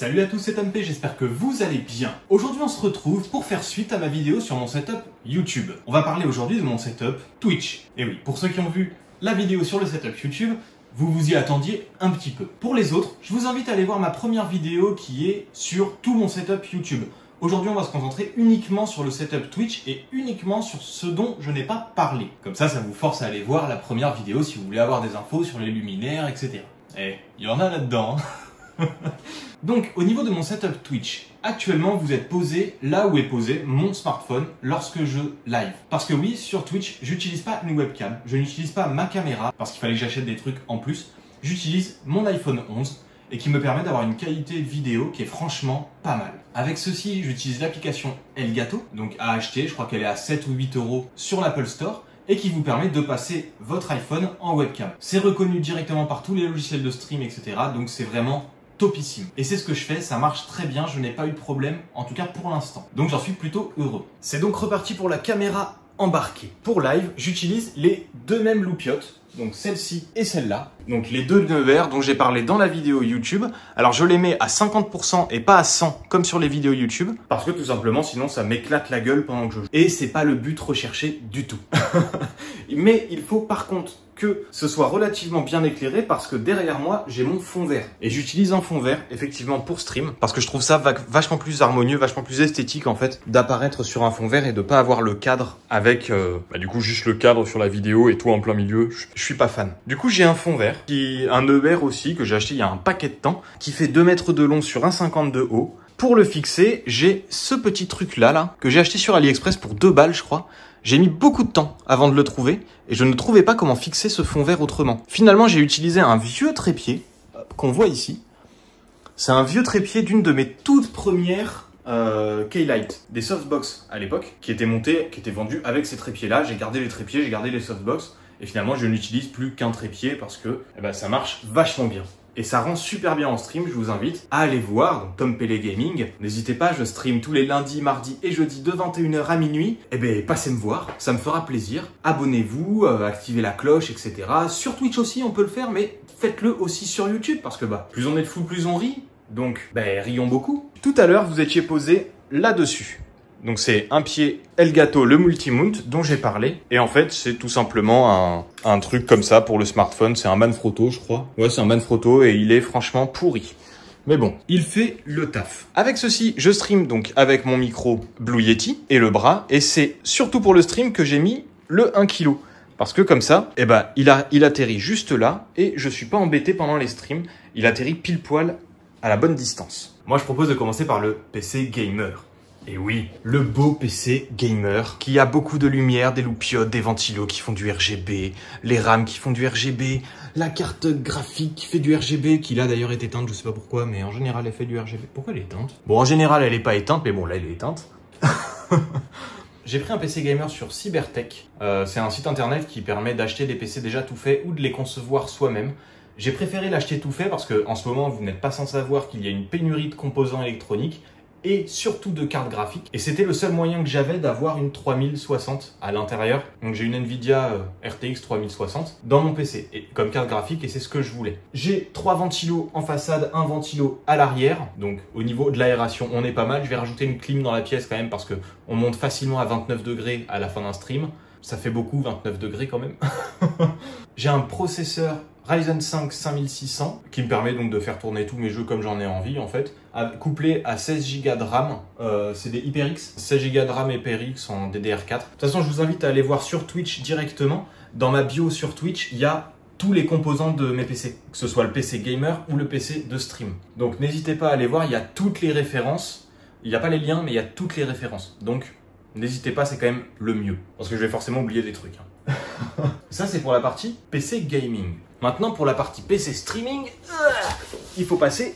Salut à tous, c'est MP, j'espère que vous allez bien. Aujourd'hui on se retrouve pour faire suite à ma vidéo sur mon setup YouTube. On va parler aujourd'hui de mon setup Twitch. Et oui, pour ceux qui ont vu la vidéo sur le setup YouTube, vous vous y attendiez un petit peu. Pour les autres, je vous invite à aller voir ma première vidéo qui est sur tout mon setup YouTube. Aujourd'hui, on va se concentrer uniquement sur le setup Twitch et uniquement sur ce dont je n'ai pas parlé. Comme ça vous force à aller voir la première vidéo si vous voulez avoir des infos sur les luminaires, etc. Et il y en a là-dedans. Donc, au niveau de mon setup Twitch, actuellement, vous êtes posé là où est posé mon smartphone lorsque je live. Parce que oui, sur Twitch, j'utilise pas une webcam, je n'utilise pas ma caméra parce qu'il fallait que j'achète des trucs en plus. J'utilise mon iPhone 11 et qui me permet d'avoir une qualité vidéo qui est franchement pas mal. Avec ceci, j'utilise l'application Elgato, donc à acheter, je crois qu'elle est à 7 ou 8 € sur l'Apple Store, et qui vous permet de passer votre iPhone en webcam. C'est reconnu directement par tous les logiciels de stream, etc. Donc c'est vraiment topissime. Et c'est ce que je fais, ça marche très bien, je n'ai pas eu de problème, en tout cas pour l'instant. Donc j'en suis plutôt heureux. C'est donc reparti pour la caméra embarquée. Pour live, j'utilise les deux mêmes loupiottes, donc celle-ci et celle-là. Donc les deux Nevers dont j'ai parlé dans la vidéo YouTube. Alors je les mets à 50% et pas à 100 comme sur les vidéos YouTube. Parce que tout simplement, sinon ça m'éclate la gueule pendant que je joue. Et c'est pas le but recherché du tout. Mais il faut par contre que ce soit relativement bien éclairé parce que derrière moi, j'ai mon fond vert. Et j'utilise un fond vert, effectivement, pour stream. Parce que je trouve ça vachement plus harmonieux, vachement plus esthétique, en fait, d'apparaître sur un fond vert et de pas avoir le cadre avec, du coup, juste le cadre sur la vidéo et tout en plein milieu. Je suis pas fan. Du coup, j'ai un fond vert, un Nevers aussi, que j'ai acheté il y a un paquet de temps, qui fait 2 mètres de long sur 1,50 de haut. Pour le fixer, j'ai ce petit truc-là, que j'ai acheté sur AliExpress pour 2 balles, je crois. J'ai mis beaucoup de temps avant de le trouver et je ne trouvais pas comment fixer ce fond vert autrement. Finalement, j'ai utilisé un vieux trépied qu'on voit ici. C'est un vieux trépied d'une de mes toutes premières K-Lite, des softbox à l'époque, qui étaient montés, qui étaient vendus avec ces trépieds-là. J'ai gardé les trépieds, j'ai gardé les softbox et finalement, je n'utilise plus qu'un trépied parce que ça marche vachement bien. Et ça rend super bien en stream, je vous invite à aller voir, donc Tom Pelé Gaming. N'hésitez pas, je stream tous les lundis, mardis et jeudis de 21 h à minuit. Passez me voir, ça me fera plaisir. Abonnez-vous, activez la cloche, etc. Sur Twitch aussi, on peut le faire, mais faites-le aussi sur YouTube parce que plus on est de fous, plus on rit. Donc, rions beaucoup. Tout à l'heure, vous étiez posé là-dessus. Donc c'est un pied Elgato, le multimount dont j'ai parlé. Et en fait, c'est tout simplement un truc comme ça pour le smartphone. C'est un Manfrotto, je crois. Ouais, c'est un Manfrotto et il est franchement pourri. Mais bon, il fait le taf. Avec ceci, je stream donc avec mon micro Blue Yeti et le bras. Et c'est surtout pour le stream que j'ai mis le 1 kg. Parce que comme ça, il atterrit juste là et je suis pas embêté pendant les streams. Il atterrit pile poil à la bonne distance. Moi, je propose de commencer par le PC gamer. Et oui, le beau PC gamer qui a beaucoup de lumière, des loupiottes, des ventilos qui font du RGB, les RAM qui font du RGB, la carte graphique qui fait du RGB, qui là d'ailleurs est éteinte, je sais pas pourquoi, mais en général elle fait du RGB. Pourquoi elle est éteinte? Bon, en général elle est pas éteinte, mais bon là elle est éteinte. J'ai pris un PC gamer sur Cybertech. C'est un site internet qui permet d'acheter des PC déjà tout faits ou de les concevoir soi-même. J'ai préféré l'acheter tout fait parce que en ce moment vous n'êtes pas sans savoir qu'il y a une pénurie de composants électroniques et surtout de cartes graphiques. Et c'était le seul moyen que j'avais d'avoir une 3060 à l'intérieur. Donc j'ai une Nvidia RTX 3060 dans mon PC comme carte graphique et c'est ce que je voulais. J'ai 3 ventilos en façade, un ventilo à l'arrière. Donc au niveau de l'aération, on est pas mal. Je vais rajouter une clim dans la pièce quand même parce que on monte facilement à 29 degrés à la fin d'un stream. Ça fait beaucoup, 29 degrés quand même. J'ai un processeur Ryzen 5 5600 qui me permet donc de faire tourner tous mes jeux comme j'en ai envie en fait, couplé à 16 Go de RAM, c'est des HyperX, 16 Go de RAM HyperX en DDR4. De toute façon, je vous invite à aller voir sur Twitch directement. Dans ma bio sur Twitch, il y a tous les composants de mes PC, que ce soit le PC gamer ou le PC de stream. Donc n'hésitez pas à aller voir, il y a toutes les références. Il n'y a pas les liens, mais il y a toutes les références. Donc n'hésitez pas, c'est quand même le mieux. Parce que je vais forcément oublier des trucs. Ça, c'est pour la partie PC gaming. Maintenant, pour la partie PC streaming, il faut passer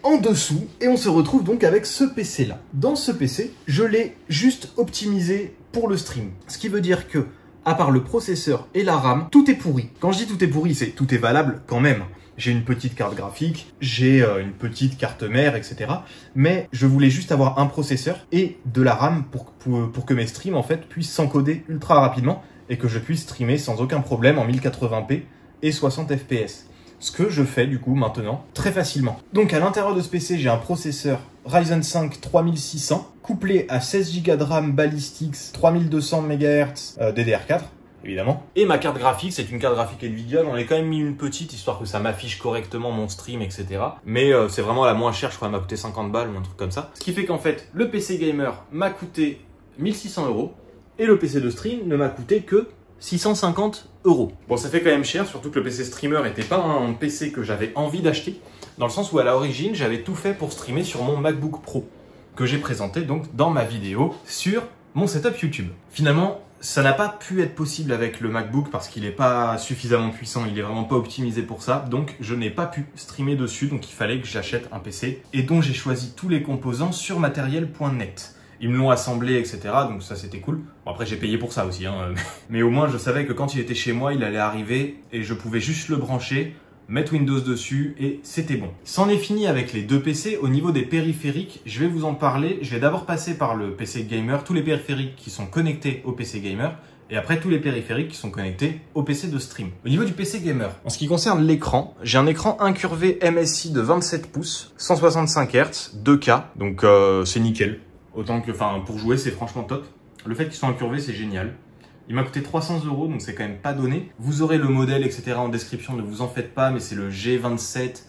en dessous et on se retrouve donc avec ce PC-là. Dans ce PC, je l'ai juste optimisé pour le stream. Ce qui veut dire que, à part le processeur et la RAM, tout est pourri. Quand je dis tout est pourri, c'est tout est valable quand même. J'ai une petite carte graphique, j'ai une petite carte mère, etc. Mais je voulais juste avoir un processeur et de la RAM pour que mes streams en fait puissent s'encoder ultra rapidement et que je puisse streamer sans aucun problème en 1080p et 60 fps. Ce que je fais du coup maintenant très facilement. Donc à l'intérieur de ce PC, j'ai un processeur Ryzen 5 3600 couplé à 16 Go de RAM Ballistix 3200 MHz DDR4. Évidemment. Et ma carte graphique, c'est une carte graphique Nvidia. J'en ai quand même mis une petite, histoire que ça m'affiche correctement mon stream, etc. Mais c'est vraiment la moins chère, je crois, elle m'a coûté 50 balles ou un truc comme ça. Ce qui fait qu'en fait, le PC gamer m'a coûté 1600 € et le PC de stream ne m'a coûté que 650 €. Bon, ça fait quand même cher, surtout que le PC streamer n'était pas un PC que j'avais envie d'acheter, dans le sens où à l'origine, j'avais tout fait pour streamer sur mon MacBook Pro, que j'ai présenté donc dans ma vidéo sur mon setup YouTube. Finalement, ça n'a pas pu être possible avec le MacBook parce qu'il n'est pas suffisamment puissant, il est vraiment pas optimisé pour ça, donc je n'ai pas pu streamer dessus, donc il fallait que j'achète un PC et dont j'ai choisi tous les composants sur matériel.net. Ils me l'ont assemblé, etc. Donc ça, c'était cool. Bon, après, j'ai payé pour ça aussi, hein. Mais au moins, je savais que quand il était chez moi, il allait arriver et je pouvais juste le brancher, mettre Windows dessus et c'était bon. C'en est fini avec les deux PC. Au niveau des périphériques, je vais vous en parler. Je vais d'abord passer par le PC gamer, tous les périphériques qui sont connectés au PC gamer et après tous les périphériques qui sont connectés au PC de stream. Au niveau du PC gamer, en ce qui concerne l'écran, j'ai un écran incurvé MSI de 27 pouces, 165 Hz, 2K, donc c'est nickel. Autant que, enfin, pour jouer, c'est franchement top. Le fait qu'ils soient incurvés, c'est génial. Il m'a coûté 300 €, donc c'est quand même pas donné. Vous aurez le modèle, etc. en description, ne vous en faites pas, mais c'est le G27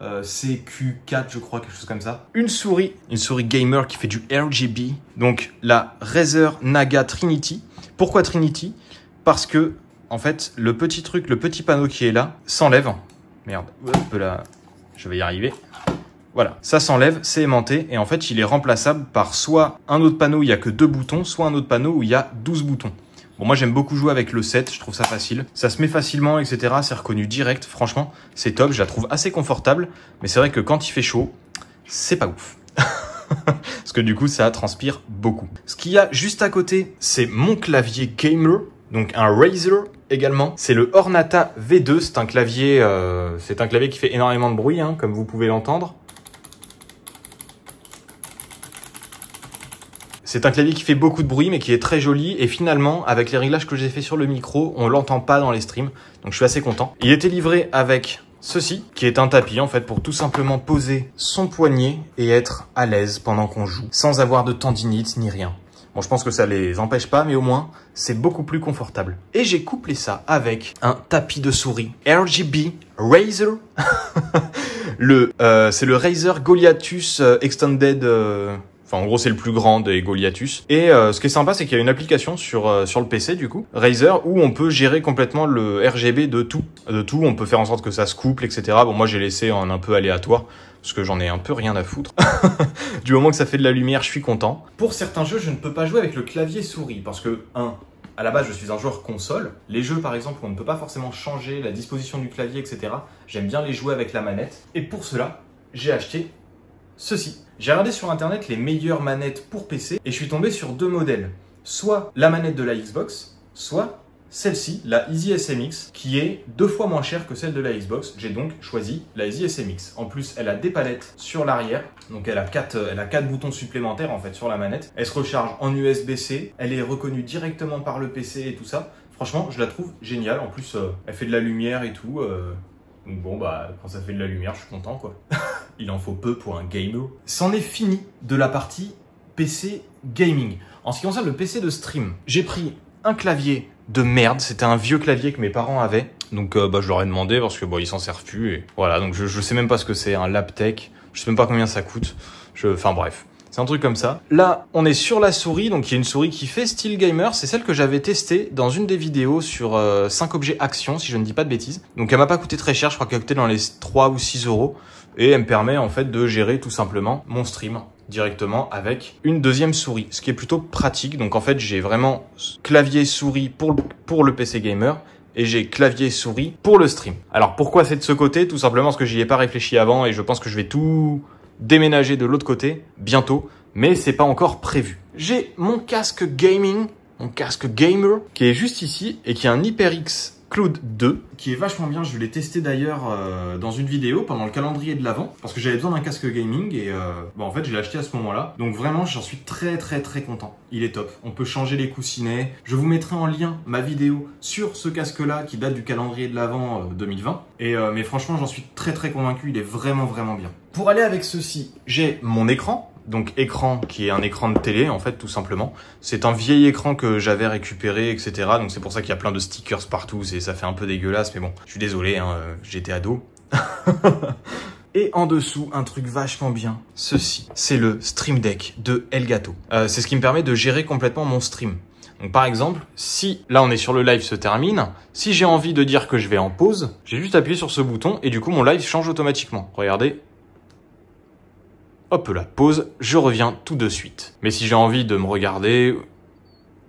CQ4, je crois, quelque chose comme ça. Une souris gamer qui fait du RGB. Donc la Razer Naga Trinity. Pourquoi Trinity? Parce que, en fait, le petit panneau qui est là, s'enlève. Merde, hop là, je vais y arriver. Voilà, ça s'enlève, c'est aimanté et en fait il est remplaçable par soit un autre panneau où il n'y a que 2 boutons, soit un autre panneau où il y a 12 boutons. Bon, moi j'aime beaucoup jouer avec le 7, je trouve ça facile. Ça se met facilement, etc. C'est reconnu direct, franchement, c'est top, je la trouve assez confortable. Mais c'est vrai que quand il fait chaud, c'est pas ouf. Parce que du coup ça transpire beaucoup. Ce qu'il y a juste à côté, c'est mon clavier gamer, donc un Razer également. C'est le Ornata V2, c'est un clavier qui fait énormément de bruit, hein, comme vous pouvez l'entendre. C'est un clavier qui fait beaucoup de bruit, mais qui est très joli. Et finalement, avec les réglages que j'ai fait sur le micro, on l'entend pas dans les streams. Donc je suis assez content. Il était livré avec ceci, qui est un tapis, en fait, pour tout simplement poser son poignet et être à l'aise pendant qu'on joue, sans avoir de tendinite ni rien. Bon, je pense que ça les empêche pas, mais au moins, c'est beaucoup plus confortable. Et j'ai couplé ça avec un tapis de souris RGB Razer. C'est le Razer Goliathus Extended... Enfin, en gros, c'est le plus grand des Goliathus. Et ce qui est sympa, c'est qu'il y a une application sur le PC, du coup, Razer, où on peut gérer complètement le RGB de tout. On peut faire en sorte que ça se couple, etc. Bon, moi, j'ai laissé en un peu aléatoire, parce que j'en ai un peu rien à foutre. Du moment que ça fait de la lumière, je suis content. Pour certains jeux, je ne peux pas jouer avec le clavier souris, parce que, à la base, je suis un joueur console. Les jeux, par exemple, où on ne peut pas forcément changer la disposition du clavier, etc., j'aime bien les jouer avec la manette. Et pour cela, j'ai acheté ceci. J'ai regardé sur internet les meilleures manettes pour PC et je suis tombé sur deux modèles. Soit la manette de la Xbox, soit celle-ci, la Easy SMX, qui est 2 fois moins chère que celle de la Xbox. J'ai donc choisi la Easy SMX. En plus, elle a des palettes sur l'arrière, donc elle a 4 boutons supplémentaires en fait sur la manette. Elle se recharge en USB-C, elle est reconnue directement par le PC et tout ça. Franchement, je la trouve géniale. En plus, elle fait de la lumière et tout. Donc bon, bah, quand ça fait de la lumière, je suis content, quoi. Il en faut peu pour un gamer. C'en est fini de la partie PC gaming. En ce qui concerne le PC de stream, j'ai pris un clavier de merde. C'était un vieux clavier que mes parents avaient. Donc je leur ai demandé parce que bon, ils s'en servent plus. Et voilà, donc je sais même pas ce que c'est, un Laptec. Je sais même pas combien ça coûte. Enfin bref. C'est un truc comme ça. Là, on est sur la souris, donc il y a une souris qui fait style gamer. C'est celle que j'avais testée dans une des vidéos sur 5 objets action, si je ne dis pas de bêtises. Donc elle m'a pas coûté très cher, je crois qu'elle a coûté dans les 3 ou 6 €. Et elle me permet en fait de gérer tout simplement mon stream directement avec une deuxième souris, ce qui est plutôt pratique. Donc en fait, j'ai vraiment clavier souris pour le PC gamer et j'ai clavier souris pour le stream. Alors pourquoi c'est de ce côté? Tout simplement parce que j'y ai pas réfléchi avant et je pense que je vais tout déménager de l'autre côté bientôt, mais c'est pas encore prévu. J'ai mon casque gaming, mon casque gamer qui est juste ici et qui est un HyperX Cloud 2 qui est vachement bien. Je l'ai testé d'ailleurs dans une vidéo pendant le calendrier de l'Avent parce que j'avais besoin d'un casque gaming et en fait je l'ai acheté à ce moment-là. Donc vraiment j'en suis très content. Il est top. On peut changer les coussinets. Je vous mettrai en lien ma vidéo sur ce casque-là qui date du calendrier de l'Avent 2020. Mais franchement j'en suis très convaincu. Il est vraiment bien. Pour aller avec ceci, j'ai mon écran. Donc écran qui est un écran de télé en fait tout simplement. C'est un vieil écran que j'avais récupéré etc. Donc c'est pour ça qu'il y a plein de stickers partout. Ça fait un peu dégueulasse mais bon je suis désolé hein, j'étais ado. Et en dessous un truc vachement bien. Ceci c'est le Stream Deck de Elgato. C'est ce qui me permet de gérer complètement mon stream. Donc par exemple, si là on est sur le live se termine, si j'ai envie de dire que je vais en pause, j'ai juste appuyé sur ce bouton et du coup mon live change automatiquement. Regardez. Hop là, pause, je reviens tout de suite. Mais si j'ai envie de me regarder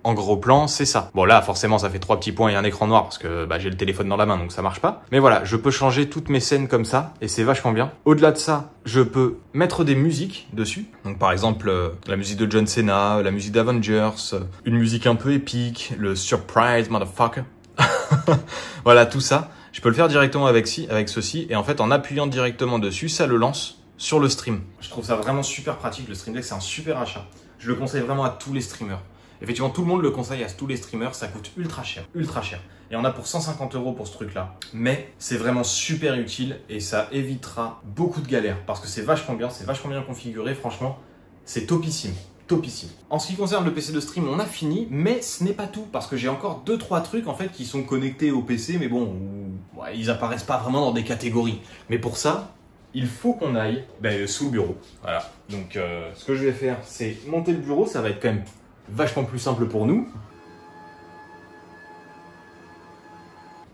en gros plan, c'est ça. Bon là, forcément, ça fait 3 petits points et un écran noir parce que j'ai le téléphone dans la main, donc ça marche pas. Mais voilà, je peux changer toutes mes scènes comme ça et c'est vachement bien. Au-delà de ça, je peux mettre des musiques dessus. Donc par exemple, la musique de John Cena, la musique d'Avengers, une musique un peu épique, le Surprise Motherfucker. Voilà, tout ça. Je peux le faire directement avec ceci et en fait, en appuyant directement dessus, ça le lance sur le stream. Je trouve ça vraiment super pratique. Le Stream Deck, c'est un super achat. Je le conseille vraiment à tous les streamers. Effectivement, tout le monde le conseille à tous les streamers. Ça coûte ultra cher. Et on a pour 150 € pour ce truc-là. Mais c'est vraiment super utile et ça évitera beaucoup de galères parce que c'est vachement bien configuré. Franchement, c'est topissime. En ce qui concerne le PC de stream, on a fini, mais ce n'est pas tout parce que j'ai encore 2-3 trucs en fait qui sont connectés au PC, mais bon, ils apparaissent pas vraiment dans des catégories. Mais pour ça, il faut qu'on aille sous le bureau. Voilà. Donc, ce que je vais faire, c'est monter le bureau. Ça va être quand même vachement plus simple pour nous.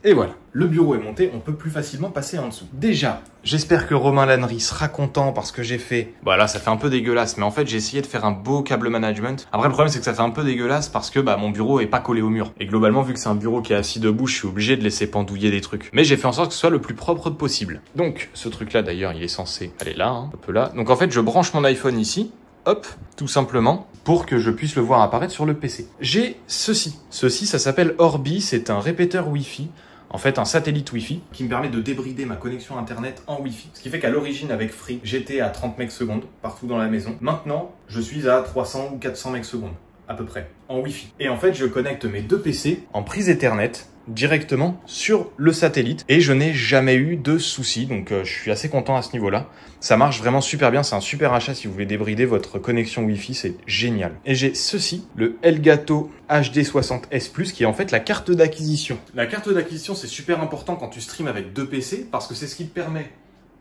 Et voilà. Le bureau est monté. On peut plus facilement passer en dessous. Déjà, j'espère que Romain Lannery sera content parce que j'ai fait... Voilà, ça fait un peu dégueulasse. Mais en fait, j'ai essayé de faire un beau câble management. Après, le problème, c'est que ça fait un peu dégueulasse parce que mon bureau est pas collé au mur. Et globalement, vu que c'est un bureau qui est assis debout, je suis obligé de laisser pendouiller des trucs. Mais j'ai fait en sorte que ce soit le plus propre possible. Donc, ce truc-là, d'ailleurs, il est censé aller là, un peu là. Donc, en fait, je branche mon iPhone ici. Hop, tout simplement, pour que je puisse le voir apparaître sur le PC. J'ai ceci. Ceci, ça s'appelle Orbi. C'est un répéteur Wi-Fi. En fait, un satellite Wi-Fi qui me permet de débrider ma connexion Internet en Wi-Fi. Ce qui fait qu'à l'origine, avec Free, j'étais à 30 mecs secondes partout dans la maison. Maintenant, je suis à 300 ou 400 mecs secondes, à peu près, en Wi-Fi. Et en fait, je connecte mes deux PC en prise Ethernet directement sur le satellite et je n'ai jamais eu de soucis. Donc, je suis assez content à ce niveau-là. Ça marche vraiment super bien. C'est un super achat si vous voulez débrider votre connexion Wi-Fi. C'est génial. Et j'ai ceci, le Elgato HD60S+, qui est en fait la carte d'acquisition. La carte d'acquisition, c'est super important quand tu streams avec deux PC parce que c'est ce qui te permet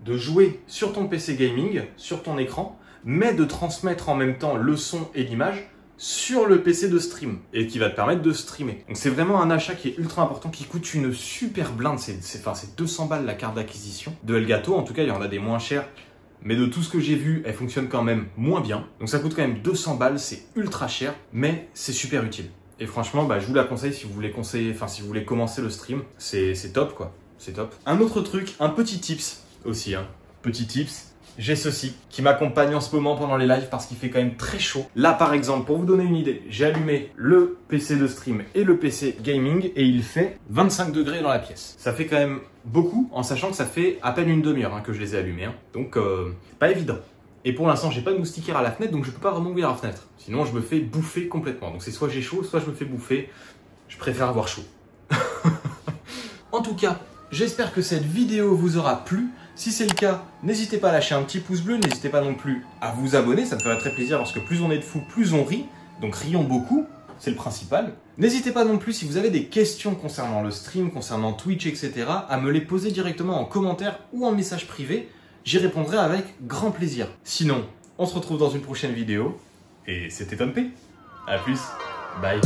de jouer sur ton PC gaming, sur ton écran, mais de transmettre en même temps le son et l'image sur le PC de stream et qui va te permettre de streamer. Donc c'est vraiment un achat qui est ultra important, qui coûte une super blinde. C'est 200 balles la carte d'acquisition de Elgato. En tout cas, il y en a des moins chères. Mais de tout ce que j'ai vu, elle fonctionne quand même moins bien. Donc ça coûte quand même 200 balles, c'est ultra cher, mais c'est super utile. Et franchement, je vous la conseille si vous voulez si vous voulez commencer le stream. C'est top quoi, c'est top. Un autre truc, un petit tips aussi, petit tips. J'ai ceci qui m'accompagne en ce moment pendant les lives parce qu'il fait quand même très chaud. Là par exemple, pour vous donner une idée, j'ai allumé le PC de stream et le PC gaming et il fait 25 degrés dans la pièce. Ça fait quand même beaucoup en sachant que ça fait à peine une demi-heure que je les ai allumés. Donc pas évident. Et pour l'instant, j'ai pas de moustiquaire à la fenêtre donc je peux pas vraiment ouvrir la fenêtre. Sinon je me fais bouffer complètement. Donc c'est soit j'ai chaud, soit je me fais bouffer. Je préfère avoir chaud. En tout cas, j'espère que cette vidéo vous aura plu. Si c'est le cas, n'hésitez pas à lâcher un petit pouce bleu, n'hésitez pas non plus à vous abonner, ça me ferait très plaisir parce que plus on est de fous, plus on rit, donc rions beaucoup, c'est le principal. N'hésitez pas non plus si vous avez des questions concernant le stream, concernant Twitch, etc. à me les poser directement en commentaire ou en message privé, j'y répondrai avec grand plaisir. Sinon, on se retrouve dans une prochaine vidéo, et c'était Tom P. A plus, bye.